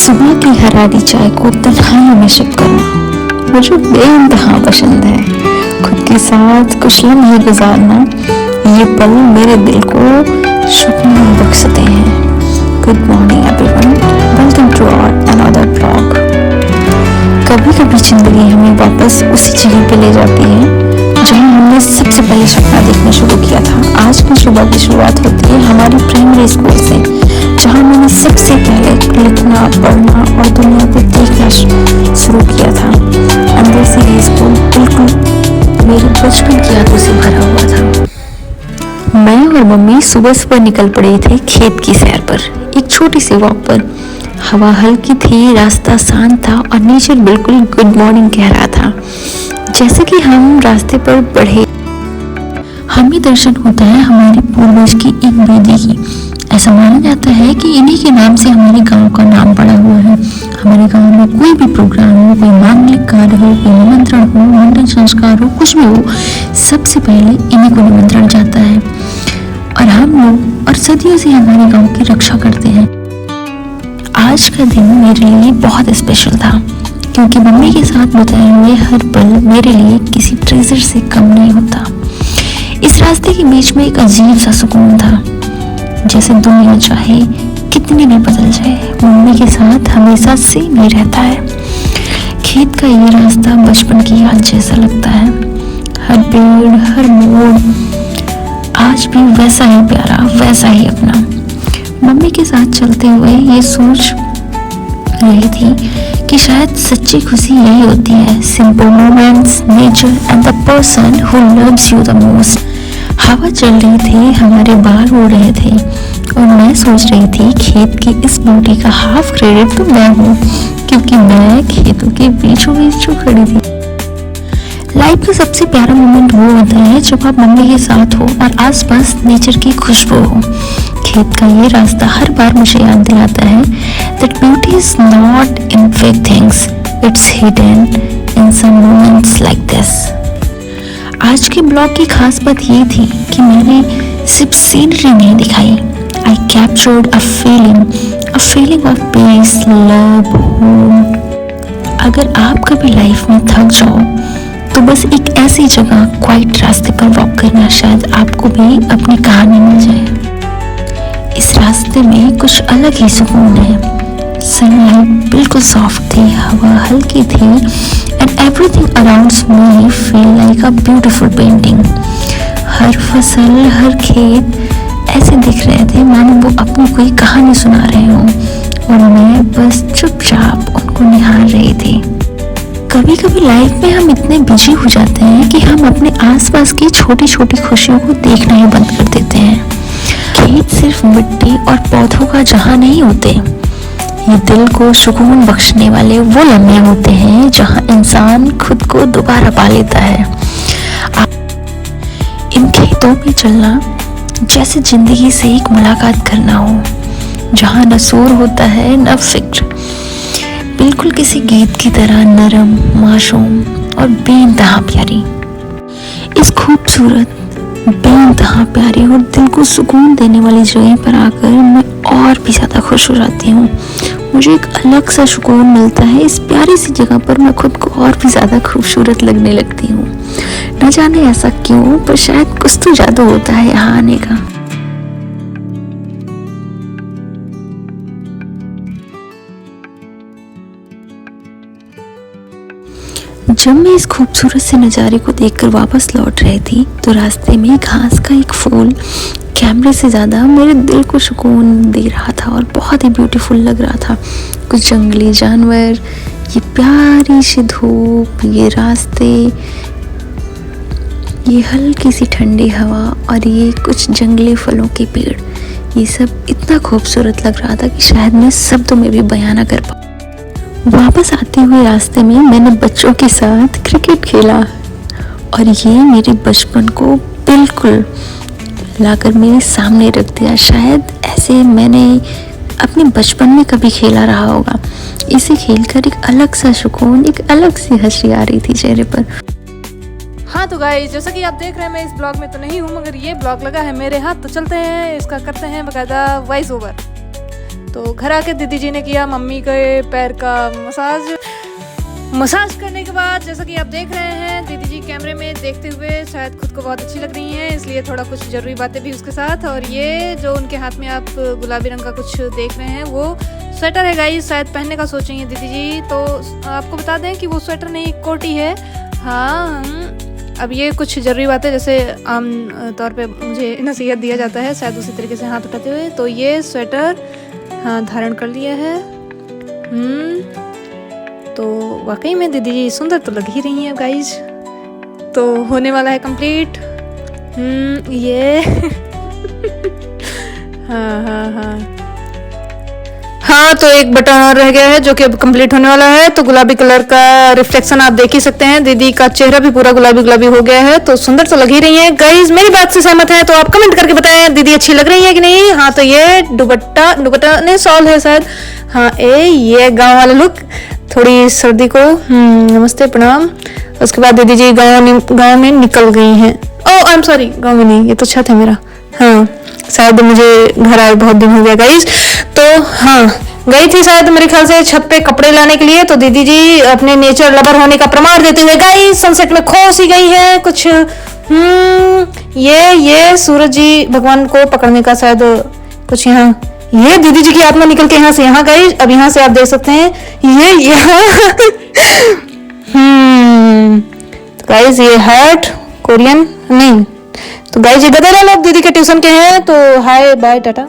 सुबह की हरारी चाय को तन्हाई में शिप करना मुझे बेइंतहा पसंद है। खुद के साथ कुछ लम्हे गुजारना, ये पल मेरे दिल को सुकून बख्शते हैं। Good morning everyone, welcome to our another blog. कभी कभी जिंदगी हमें वापस उसी जगह पे ले जाती है जहाँ हमने सबसे पहले सपना देखना शुरू किया था। आज की सुबह की शुरुआत होती है हमारी प्राइमरी स्कूल से, जहाँ मैंने सबसे पहले लिखना, पढ़ना और दुनिया को देखना शुरू किया था। अंदर से ये स्कूल बिल्कुल मेरे बचपन की यादों से भरा हुआ था। मैं और मम्मी सुबह सुबह निकल पड़े थे खेत की सैर पर, एक छोटी सी वॉक पर। हवा हल्की थी, रास्ता शांत था और नेचर बिल्कुल गुड मॉर्निंग कह रहा था। जैसे कि हम रास्ते पर बढ़े, हमें दर्शन होता है हमारे पूर्वज की एक वेदी की। ऐसा माना जाता है कि इन्हीं के नाम से हमारे गांव का नाम पड़ा हुआ है। हमारे गांव में कोई भी प्रोग्राम हो, कोई मांगलिक कार्य हो, कोई निमंत्रण हो, मुंडन संस्कार हो, कुछ भी हो, सबसे पहले इन्हीं को निमंत्रण जाता है। और हम लोग और सदियों से हमारे गांव की रक्षा करते हैं। आज का दिन मेरे लिए बहुत स्पेशल था, क्योंकि मम्मी के साथ बिताए हुए हर पल मेरे लिए किसी ट्रेजर से कम नहीं होता। इस रास्ते के बीच में एक अजीब सा सुकून था, जैसे दुनिया चाहे कितनी भी बदल जाए, मम्मी के साथ हमेशा सेम ही रहता है। खेत का ये रास्ता बचपन की याद जैसा लगता है। हर पेड़, हर मोड़ आज भी वैसा ही प्यारा, वैसा ही अपना। मम्मी के साथ चलते हुए ये सोच रही थी कि शायद सच्ची खुशी यही होती है, simple moments, nature and the person who loves you the most. हवा चल रही थी, हमारे बाल उड़ रहे थे और मैं सोच रही थी खेत की इस ब्यूटी का हाफ क्रेडिट तो मैं हूँ, क्योंकि मैं खेतों के बीचों बीच जो खड़ी थी। लाइफ का सबसे प्यारा मोमेंट वो होता है जब आप मम्मी के साथ हो और आसपास नेचर की खुशबू हो। खेत का ये रास्ता हर बार मुझे याद दिलाता है that beauty is not in big things, it's hidden in some moments like this। आज के ब्लॉग की खास बात ये थी कि मैंने सिर्फ सीनरी नहीं दिखाई, I captured a feeling of peace, love, home। अगर आप कभी लाइफ में थक जाओ तो बस एक ऐसी जगह क्वाइट रास्ते पर वॉक करना, शायद आपको भी अपनी कहानी मिल जाए। इस रास्ते में कुछ अलग ही सुकून है। सनलाइट बिल्कुल सॉफ्ट थी, हवा हल्की थी and everything around me feel like a beautiful painting. हर फसल, हर खेत ऐसे दिख रहे थे मानो वो अपनी कोई कहानी सुना रहे हों और मैं बस चुपचाप उनको निहार रही थी। कभी कभी लाइफ में हम इतने बिजी हो जाते हैं कि हम अपने आसपास की छोटी छोटी खुशियों को देखना ही बंद कर देते हैं। खेत सिर्फ मिट्टी और पौधों का जहां नहीं होते, ये दिल को सुकून बख्शने वाले वो लम्हे होते हैं जहां इंसान खुद को दोबारा पा लेता है। इन खेतों में चलना जैसे जिंदगी से एक मुलाकात करना हो, जहां न शोर होता है न फिक्र, बिल्कुल किसी गीत की तरह नरम, मासूम और बेइंतहा प्यारी। इस खूबसूरत, बेइंतहा प्यारी और दिल को सुकून देने वाली जगह पर आकर मैं और भी ज्यादा खुश हो जाती हूँ। मुझे एक अलग सा सुकून मिलता है। इस प्यारी सी जगह पर मैं खुद को और भी ज्यादा खूबसूरत लगने लगती हूँ। न जाने ऐसा क्यों, पर शायद कुछ तो जादू होता है यहाँ आने का। जब मैं इस खूबसूरत से नज़ारे को देखकर वापस लौट रही थी तो रास्ते में घास का एक फूल कैमरे से ज़्यादा मेरे दिल को सुकून दे रहा था और बहुत ही ब्यूटीफुल लग रहा था। कुछ जंगली जानवर, ये प्यारी सी धूप, ये रास्ते, ये हल्की सी ठंडी हवा और ये कुछ जंगली फलों के पेड़, ये सब इतना खूबसूरत लग रहा था कि शायद मैं शब्दों में भी बयां ना कर पाऊँ। वापस आते हुए रास्ते में मैंने बच्चों के साथ क्रिकेट खेला और ये मेरे बचपन को बिल्कुल लाकर मेरे सामने रख दिया। शायद ऐसे मैंने अपने बचपन में कभी खेला रहा होगा। इसे खेलकर एक अलग सा सुकून, एक अलग सी हंसी आ रही थी चेहरे पर। हाँ तो गाइस, जैसा कि आप देख रहे हैं मैं इस ब्लॉग में तो नहीं हूँ, मगर ये ब्लॉग लगा है मेरे हाथ, तो चलते हैं इसका करते हैं बकायदा वॉइस ओवर। तो घर आके दीदी जी ने किया मम्मी के पैर का मसाज करने के बाद जैसा कि आप देख रहे हैं दीदी जी कैमरे में देखते हुए शायद खुद को बहुत अच्छी लग रही हैं, इसलिए थोड़ा कुछ ज़रूरी बातें भी उसके साथ। और ये जो उनके हाथ में आप गुलाबी रंग का कुछ देख रहे हैं वो स्वेटर है गाइस, शायद पहनने का सोच रही हैं दीदी जी। तो आपको बता दें कि वो स्वेटर नहीं कोटी है। हाँ, अब ये कुछ ज़रूरी बातें जैसे आम तौर पे मुझे नसीहत दिया जाता है शायद उसी तरीके से हाथ उठाते हुए। तो ये स्वेटर हाँ धारण कर लिया है। तो वाकई में दीदी जी सुंदर तो लग ही रही हैं गाइज। तो होने वाला है कंप्लीट। ये हाँ तो एक बटन और रह गया है जो कि अब कंप्लीट होने वाला है। तो गुलाबी कलर का रिफ्लेक्शन आप देख ही सकते हैं, दीदी का चेहरा भी पूरा गुलाबी गुलाबी हो गया है। तो सुंदर तो लग ही रही हैं गाइज। मेरी बात से सहमत हैं तो आप कमेंट करके बताएं दीदी अच्छी लग रही है कि नहीं। हाँ तो ये दुपट्टा नहीं सॉल है शायद। हाँ ये गाँव वाला लुक, थोड़ी सर्दी को नमस्ते प्रणाम। उसके बाद दीदी जी गाँव में निकल गई हैं। ओह आई एम सॉरी, गाँव में नहीं, ये तो छत है मेरा। हाँ शायद मुझे घर आए बहुत दिन हो गया गाइस। तो हाँ गई थी शायद मेरे ख्याल से छत पे कपड़े लाने के लिए। तो दीदी जी अपने नेचर लवर होने का प्रमाण देते हुए गाइस सनसेट में खो सी गई है कुछ। ये सूरज जी भगवान को पकड़ने का शायद कुछ यहाँ, ये दीदी जी की आत्मा निकल के यहाँ से यहाँ गई। अब यहाँ से आप देख सकते हैं ये यहाँ तो गाइस ये हार्ट कोरियन नहीं। तो गाइस ये गदेरा लोग दीदी के ट्यूशन के हैं। तो हाय बाय टाटा।